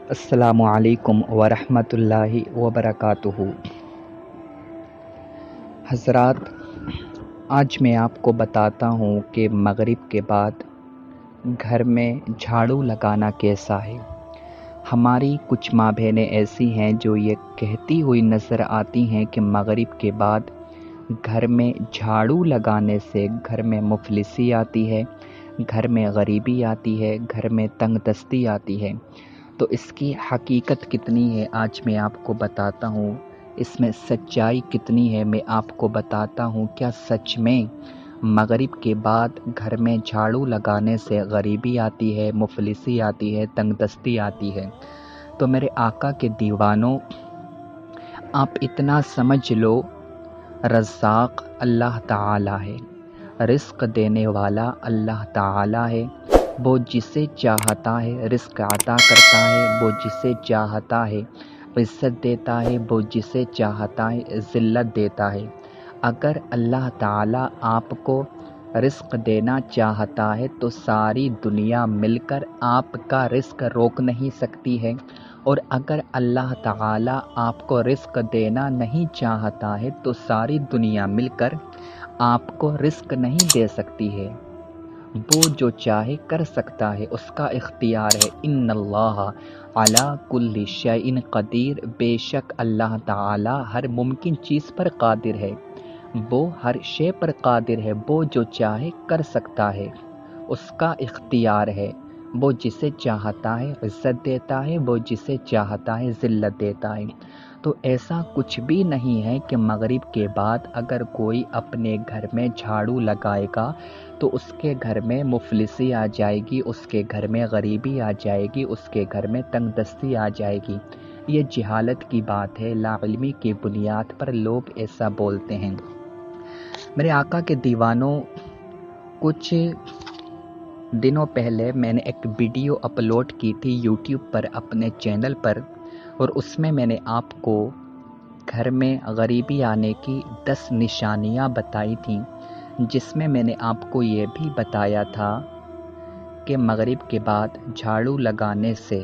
अस्सलामु अलैकुम वरहमतुल्लाहि वबरकातुहू। हज़रात, आज मैं आपको बताता हूँ कि मगरिब के बाद घर में झाड़ू लगाना कैसा है। हमारी कुछ माँ बहनें ऐसी हैं जो ये कहती हुई नज़र आती हैं कि मगरिब के बाद घर में झाड़ू लगाने से घर में मुफलिसी आती है, घर में गरीबी आती है, घर में तंगदस्ती आती है। तो इसकी हकीकत कितनी है आज मैं आपको बताता हूँ, इसमें सच्चाई कितनी है मैं आपको बताता हूँ। क्या सच में मगरिब के बाद घर में झाड़ू लगाने से गरीबी आती है, मुफलिसी आती है, तंगदस्ती आती है? तो मेरे आका के दीवानों, आप इतना समझ लो, रज़्ज़ाक़ अल्लाह ताला है, रिस्क देने वाला अल्लाह ताला है। वो जिसे चाहता है रिस्क अता करता है, वो जिसे चाहता है इज़्ज़त देता है, वो जिसे चाहता है ज़िल्लत देता है। अगर अल्लाह ताला आपको रिस्क देना चाहता है तो सारी दुनिया मिलकर आपका रिस्क रोक नहीं सकती है, और अगर अल्लाह ताला आपको रिस्क देना नहीं चाहता है तो सारी दुनिया मिलकर आपको रिस्क नहीं दे सकती है। वो जो चाहे कर सकता है, उसका इख्तियार है। इन्नल्लाह अला कुल्ली शैइन क़दीर, बेशक अल्लाह ताला हर मुमकिन चीज़ पर कादिर है, वो हर शे पर कादिर है। वो जो चाहे कर सकता है, उसका इख्तियार है। वो जिसे चाहता है इज़्ज़त देता है, वो जिसे चाहता है ज़िल्लत देता है। तो ऐसा कुछ भी नहीं है कि मगरिब के बाद अगर कोई अपने घर में झाड़ू लगाएगा तो उसके घर में मुफलिसी आ जाएगी, उसके घर में गरीबी आ जाएगी, उसके घर में तंगदस्ती आ जाएगी। ये जहालत की बात है, लाइल्मी की बुनियाद पर लोग ऐसा बोलते हैं। मेरे आका के दीवानों, कुछ दिनों पहले मैंने एक वीडियो अपलोड की थी यूट्यूब पर अपने चैनल पर, और उसमें मैंने आपको घर में गरीबी आने की 10 निशानियां बताई थी, जिसमें मैंने आपको ये भी बताया था कि मगरिब के बाद झाड़ू लगाने से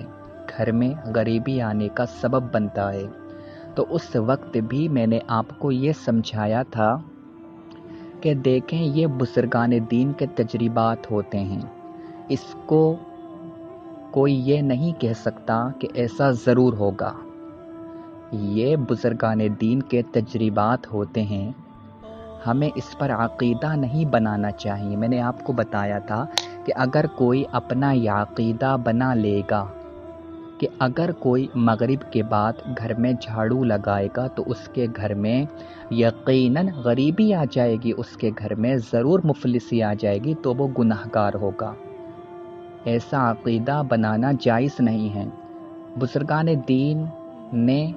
घर में गरीबी आने का सबब बनता है। तो उस वक्त भी मैंने आपको ये समझाया था कि देखें, ये बुज़ुर्गान दीन के तजरीबात होते हैं, इसको कोई ये नहीं कह सकता कि ऐसा ज़रूर होगा। ये बुज़ुर्गान दीन के तजरीबात होते हैं, हमें इस पर अक़ीदा नहीं बनाना चाहिए। मैंने आपको बताया था कि अगर कोई अपना ये अक़ीदा बना लेगा कि अगर कोई मगरिब के बाद घर में झाड़ू लगाएगा तो उसके घर में यकीनन गरीबी आ जाएगी, उसके घर में ज़रूर मुफलिसी आ जाएगी, तो वो गुनाहगार होगा। ऐसा अक़ीदा बनाना जायज़ नहीं है। बुज़ुर्गान दीन ने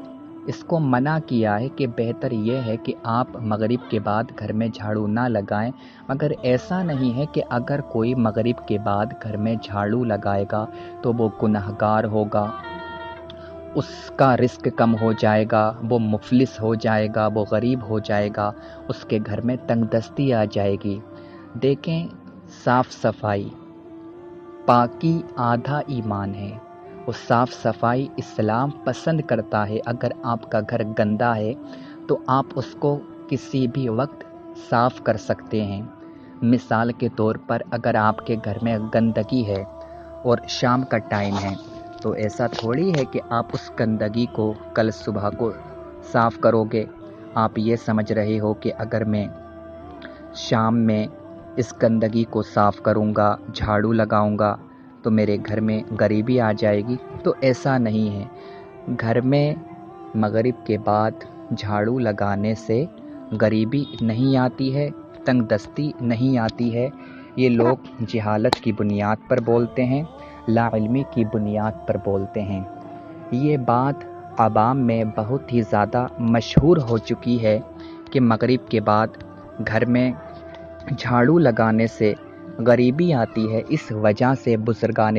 इसको मना किया है कि बेहतर यह है कि आप मगरिब के बाद घर में झाड़ू ना लगाएं, मगर ऐसा नहीं है कि अगर कोई मगरिब के बाद घर में झाड़ू लगाएगा तो वो गुनाहगार होगा, उसका रिस्क कम हो जाएगा, वो मुफलिस हो जाएगा, वो गरीब हो जाएगा, उसके घर में तंगदस्ती आ जाएगी। देखें, साफ़ सफाई पाकी आधा ईमान है, वो साफ़ सफाई इस्लाम पसंद करता है। अगर आपका घर गंदा है तो आप उसको किसी भी वक्त साफ़ कर सकते हैं। मिसाल के तौर पर अगर आपके घर में गंदगी है और शाम का टाइम है, तो ऐसा थोड़ी है कि आप उस गंदगी को कल सुबह को साफ़ करोगे। आप ये समझ रहे हो कि अगर मैं शाम में इस गंदगी को साफ़ करूँगा, झाड़ू लगाऊँगा, तो मेरे घर में गरीबी आ जाएगी। तो ऐसा नहीं है। घर में मगरिब के बाद झाड़ू लगाने से गरीबी नहीं आती है, तंगदस्ती नहीं आती है। ये लोग जहालत की बुनियाद पर बोलते हैं, लाइल्मी की बुनियाद पर बोलते हैं। ये बात अवाम में बहुत ही ज़्यादा मशहूर हो चुकी है कि मगरिब के बाद घर में झाड़ू लगाने से गरीबी आती है। इस वजह से बुज़ुर्गान